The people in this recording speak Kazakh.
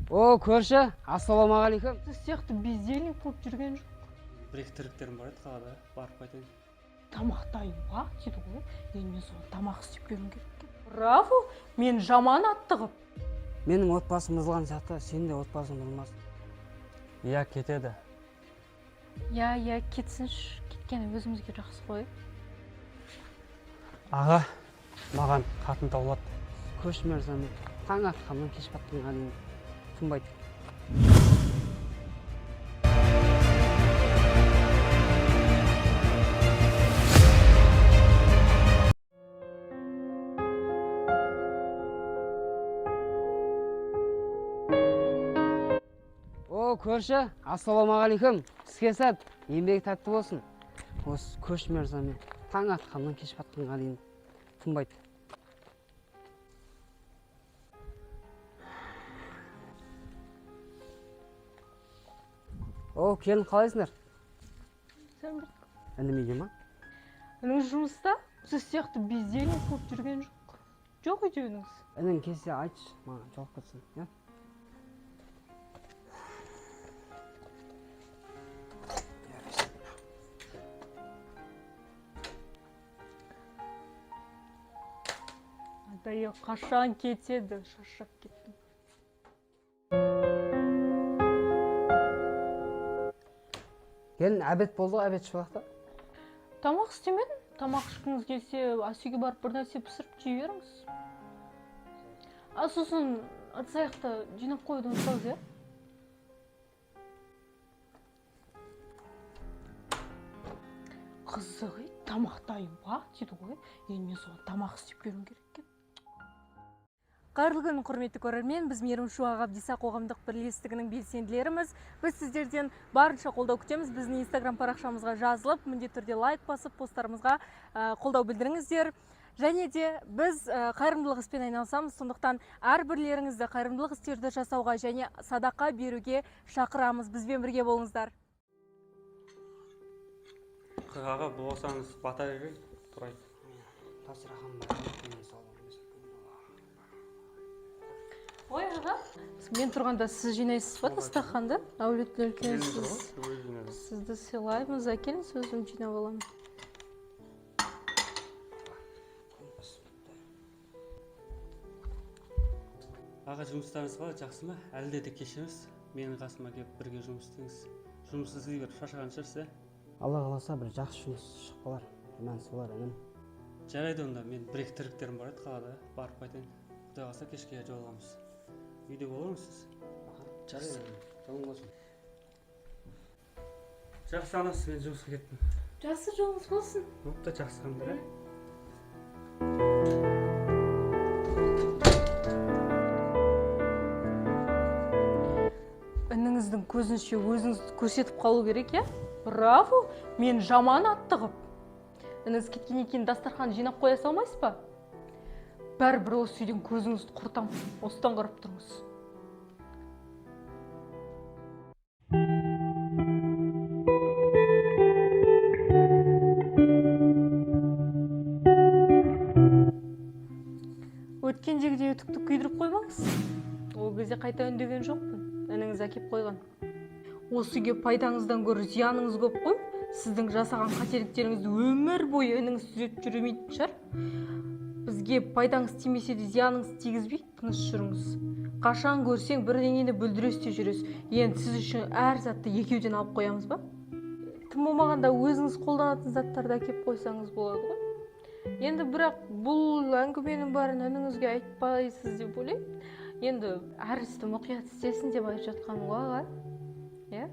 О, көрші, ассалаумағалейкум. Сіз сияқты бездельник болып жүрген жоқ. Бір-екі тірліктерім бар еді қалада, барып қайтайын. Тамақтайын ба дейді ғой. Енді мен соған тамақ істеп беруім керек екен. Браво, мен жаман аттығып. Менің отбасым бұзылған сияқты, сен де отбасың бұзылмасын. Иә, кетеді. Иә, кетсінші. Кеткені өзімізге жақсы қой. Аға, маған қатын таулады. Көрші мырзамен таң атқаннан кеш батқанға дейін тынбайды. О, көрші, ассалаумағалейкум. Сізге сәт, еңбегі тәтті болсын. Осы көрші мырзамен таң атқаннан кеш батқанға дейін тынбайды. О, келін қалайсыңдар? Сен бір Інімейде ма? ініңіз жұмыста? Сіз сияқты бездельник болып жүрген жоқ. Жоқ үйде ініңіз. Інің келсе айтшы, маған жауап кетсін. Я? Ай, қашан кетеді, шаршап кеттім. Келін, әбет болды ғой, әбет шуақта. Тамақ істемедім. Тамақ ішкіңіз келсе, асүйге барып бір нәрсе пісіріп жей беріңіз. Сосын ыдыс-аяқты жинап қоюды ұмытпаңыз, иә? Қызығы, тамақтайын ба дейді ғой. Енді мен соған тамақ істеп беруім керек екен. Қайырлы күн, құрметті көрермен, біз Мейірім Шуақ Абдиса қоғамдық бірлестігінің белсенділеріміз. Біз сіздерден барынша қолдау күтеміз. Біздің Инстаграм парақшамызға жазылып, міндетті түрде лайк басып, посттарымызға қолдау білдіріңіздер. Және де біз қайырымдылық іспен айналысамыз, сондықтан әрбірлеріңізді қайырымдылық істерді жасауға және садақа беруге шақырамыз. Бізбен бірге болыңыздар. Аға, болсаңыз бата берейін, тұрайық. Тасыраған бар. Ой, аға, мен тұрғанда сіз жинайсыз ба дастарханды? Әулеттің үлкенсіз. Сізді сыйлаймыз, әкеліңіз, өзім жинап аламын. Аға, жұмыстарыңыз қалай, жақсы ма? Әлде де кеш емес. Менің қасыма келіп бірге жұмыс істеңіз. Жұмыс іздей бір шаршаған шығарсыз, Алла қаласа бір жақсы жұмыс шығып қалар. Мәнісі болар, інім. Жарайды онда, мен бір-екі тірліктерім бар еді қалада, барып қайтайын. Құдай қаласа кешке жолығамыз. Үйде болыңыз сіз? Жарайды, жолың болсын. Жақсы анасы, мен жұмысқа кеттім. Жақсы жолыңыз болсын. Мықты жақсы қандыр, Ініңіздің көзінше өзіңізді көрсетіп қалу керек, е? Браво, мен жаман аттығып. Ініңіз кеткеннен кейін дастархан жинап қоя салмайсыз ба? Бәрібір осы үйден көзіңізді құртам. Осыдан қарап тұрыңыз. Өткендегідей үтікті күйдіріп қоймаңыз. Ол кезде қайта үндеген жоқпын. Ініңіз әкеп қойған. Осы үйге пайдаңыздан гөрі зияныңыз көп қой. Сіздің жасаған қателіктеріңізді өмір бойы ініңіз түзетіп жүремейтін шығар. Бізге пайдаңыз тимесе де зияныңыз тигізбейді, тыныш жүріңіз. Қашан көрсең бірдеңені бүлдіресте жүресіз. Енді сіз үшін әр затты екеуден алып қоямыз ба? Тым болмағанда өзіңіз қолданатын заттарды әкеп қойсаңыз болады ғой. Енді бірақ бұл әңгіменің бәрін ініңізге айтпайсыз деп ойлаймын. Енді әр істі мұқият істесін деп айтып жатқаным ғой, аға. Иә?